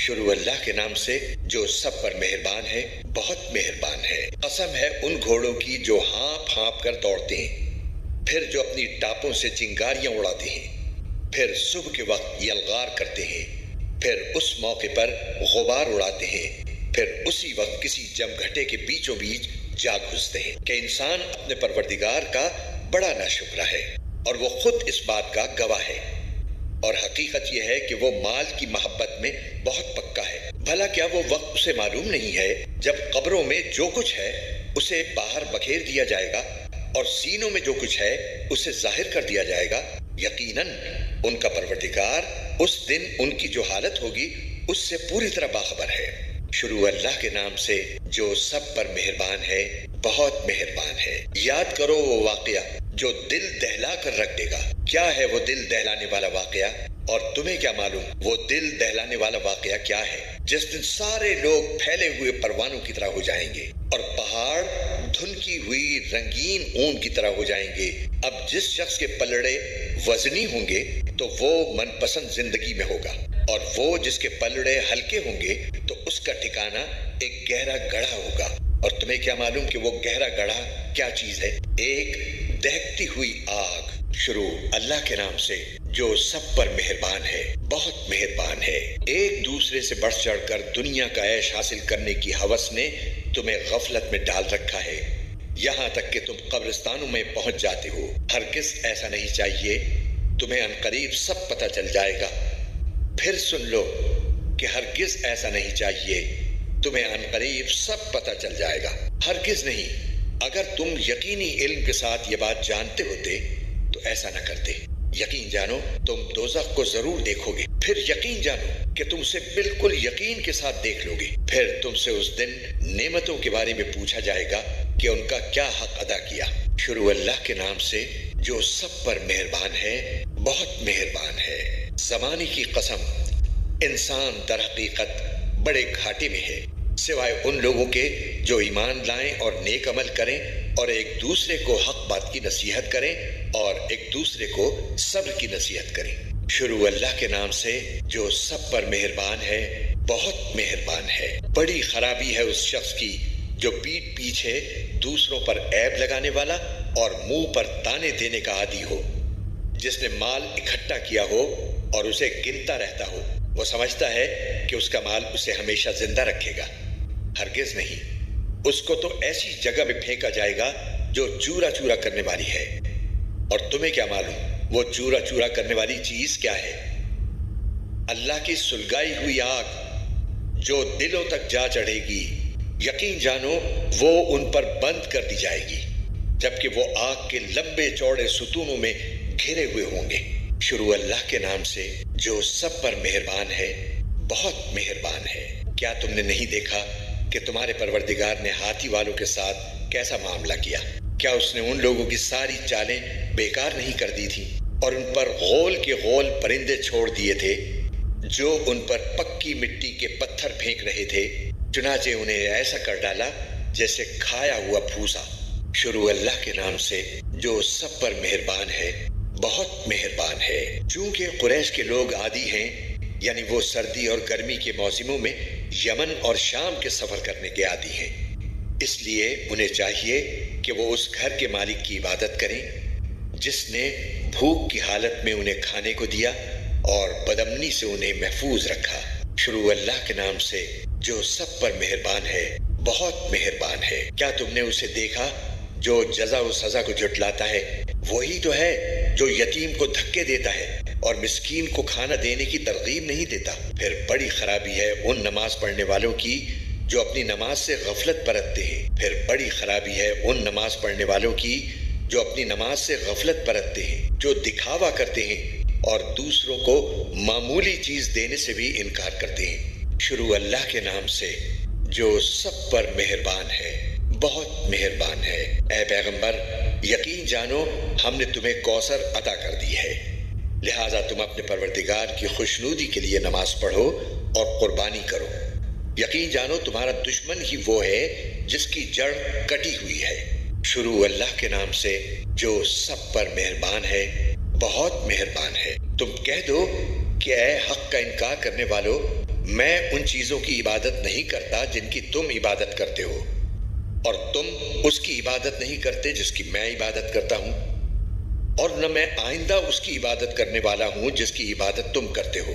شروع اللہ کے نام سے جو سب پر مہربان ہے، بہت مہربان ہے۔ قسم ہے ان گھوڑوں کی جو ہانپ ہانپ کر دوڑتے ہیں، پھر جو اپنی ٹاپوں سے چنگاریاں اڑاتے ہیں، پھر صبح کے وقت یلغار کرتے ہیں، پھر اس موقع پر غبار اڑاتے ہیں، پھر اسی وقت کسی جمگھٹے کے بیچوں بیچ جا گھستے ہیں کہ انسان اپنے پروردگار کا بڑا ناشکرا ہے اور وہ خود اس بات کا گواہ ہے۔ اور حقیقت یہ ہے کہ وہ مال کی محبت میں بہت پکا ہے۔ بھلا کیا وہ وقت اسے معلوم نہیں ہے جب قبروں میں جو کچھ ہے اسے باہر بکھیر دیا جائے گا اور سینوں میں جو کچھ ہے اسے ظاہر کر دیا جائے گا؟ یقیناً ان کا پروردگار اس دن ان کی جو حالت ہوگی اس سے پوری طرح باخبر ہے۔ شروع اللہ کے نام سے جو سب پر مہربان ہے، بہت مہربان ہے۔ یاد کرو وہ واقعہ جو دل دہلا کر رکھ دے گا۔ کیا ہے وہ دل دہلانے والا واقعہ؟ اور تمہیں کیا معلوم وہ دل دہلانے والا واقعہ کیا ہے؟ جس دن سارے لوگ پھیلے ہوئے پروانوں کی طرح ہو جائیں گے اور پہاڑ دھنکی ہوئی رنگین اون کی طرح ہو جائیں گے۔ اب جس شخص کے پلڑے وزنی ہوں گے تو وہ من پسند زندگی میں ہوگا، اور وہ جس کے پلڑے ہلکے ہوں گے تو اس کا ٹھکانہ ایک گہرا گڑھا ہوگا۔ اور تمہیں کیا معلوم کہ وہ گہرا گڑھا کیا چیز ہے؟ ایک دہکتی ہوئی آگ۔ شروع اللہ کے نام سے جو سب پر مہربان ہے، بہت مہربان ہے۔ ایک دوسرے سے بڑھ چڑھ کر دنیا کا عیش حاصل کرنے کی ہوس نے تمہیں غفلت میں ڈال رکھا ہے، یہاں تک کہ تم قبرستانوں میں پہنچ جاتے ہو۔ ہرگز ایسا نہیں چاہیے، تمہیں عنقریب سب پتہ چل جائے گا۔ پھر سن لو کہ ہرگز ایسا نہیں چاہیے، تمہیں عنقریب سب پتہ چل جائے گا۔ ہرگز نہیں۔ اگر تم یقینی علم کے ساتھ یہ بات جانتے ہوتے تو ایسا نہ کرتے۔ یقین جانو تم دوزخ کو ضرور دیکھو گے، پھر یقین جانو کہ تم اسے بالکل یقین کے ساتھ دیکھ لو گے۔ پھر تم سے اس دن نعمتوں کے بارے میں پوچھا جائے گا کہ ان کا کیا حق ادا کیا۔ شروع اللہ کے نام سے جو سب پر مہربان ہے، بہت مہربان ہے۔ زمانے کی قسم، انسان در حقیقت بڑے گھاٹے میں ہے، سوائے ان لوگوں کے جو ایمان لائیں اور نیک عمل کریں اور ایک دوسرے کو حق بات کی نصیحت کریں اور ایک دوسرے کو صبر کی نصیحت کریں۔ شروع اللہ کے نام سے جو سب پر مہربان ہے، بہت مہربان ہے۔ بڑی خرابی ہے اس شخص کی جو پیٹھ پیچھے دوسروں پر عیب لگانے والا اور منہ پر تانے دینے کا عادی ہو، جس نے مال اکٹھا کیا ہو اور اسے گنتا رہتا ہو۔ وہ سمجھتا ہے کہ اس کا مال اسے ہمیشہ زندہ رکھے گا۔ ہرگز نہیں، اس کو تو ایسی جگہ میں پھینکا جائے گا جو چورا چورا کرنے والی ہے۔ اور تمہیں کیا معلوم وہ چورا چورا کرنے والی چیز کیا ہے؟ اللہ کی سلگائی ہوئی آگ جو دلوں تک جا چڑھے گی، یقین جانو وہ ان پر بند کر دی جائے گی، جبکہ وہ آگ کے لمبے چوڑے ستونوں میں گھرے ہوئے ہوں گے۔ شروع اللہ کے نام سے جو سب پر مہربان ہے، بہت مہربان ہے۔ کیا تم نے نہیں دیکھا کہ تمہارے پروردگار نے ہاتھی والوں کے ساتھ کیسا معاملہ کیا؟ کیا اس نے ان لوگوں کی ساری چالیں بیکار نہیں کر دی تھی اور ان پر غول کے غول پرندے چھوڑ دیے تھے جو ان پر پکی مٹی کے پتھر پھینک رہے تھے؟ چنانچہ انہیں ایسا کر ڈالا جیسے کھایا ہوا پھوسا۔ شروع اللہ کے نام سے جو سب پر مہربان ہے، بہت مہربان ہے۔ چونکہ قریش کے لوگ عادی ہیں، یعنی وہ سردی اور گرمی کے موسموں میں یمن اور شام کے سفر کرنے کے عادی ہیں، اس لیے انہیں چاہیے کہ وہ اس گھر کے مالک کی عبادت کریں جس نے بھوک کی حالت میں انہیں کھانے کو دیا اور بدامنی سے انہیں محفوظ رکھا۔ شروع اللہ کے نام سے جو سب پر مہربان ہے، بہت مہربان ہے۔ کیا تم نے اسے دیکھا جو جزا و سزا کو جھٹلاتا ہے؟ وہی تو ہے جو یتیم کو دھکے دیتا ہے اور مسکین کو کھانا دینے کی ترغیب نہیں دیتا۔ پھر بڑی خرابی ہے ان نماز پڑھنے والوں کی جو اپنی نماز سے غفلت برتتے ہیں۔ پھر بڑی خرابی ہے ان نماز پڑھنے والوں کی جو اپنی نماز سے غفلت برتتے ہیں، جو دکھاوا کرتے ہیں اور دوسروں کو معمولی چیز دینے سے بھی انکار کرتے ہیں۔ شروع اللہ کے نام سے جو سب پر مہربان ہے، بہت مہربان ہے۔ اے پیغمبر، یقین جانو ہم نے تمہیں کوثر عطا کر دی ہے، لہٰذا تم اپنے پروردگار کی خوشنودی کے لیے نماز پڑھو اور قربانی کرو۔ یقین جانو تمہارا دشمن ہی وہ ہے جس کی جڑ کٹی ہوئی ہے۔ شروع اللہ کے نام سے جو سب پر مہربان ہے، بہت مہربان ہے۔ تم کہہ دو کہ اے حق کا انکار کرنے والو، میں ان چیزوں کی عبادت نہیں کرتا جن کی تم عبادت کرتے ہو، اور تم اس کی عبادت نہیں کرتے جس کی میں عبادت کرتا ہوں، اور نہ میں آئندہ اس کی عبادت کرنے والا ہوں جس کی عبادت تم کرتے ہو۔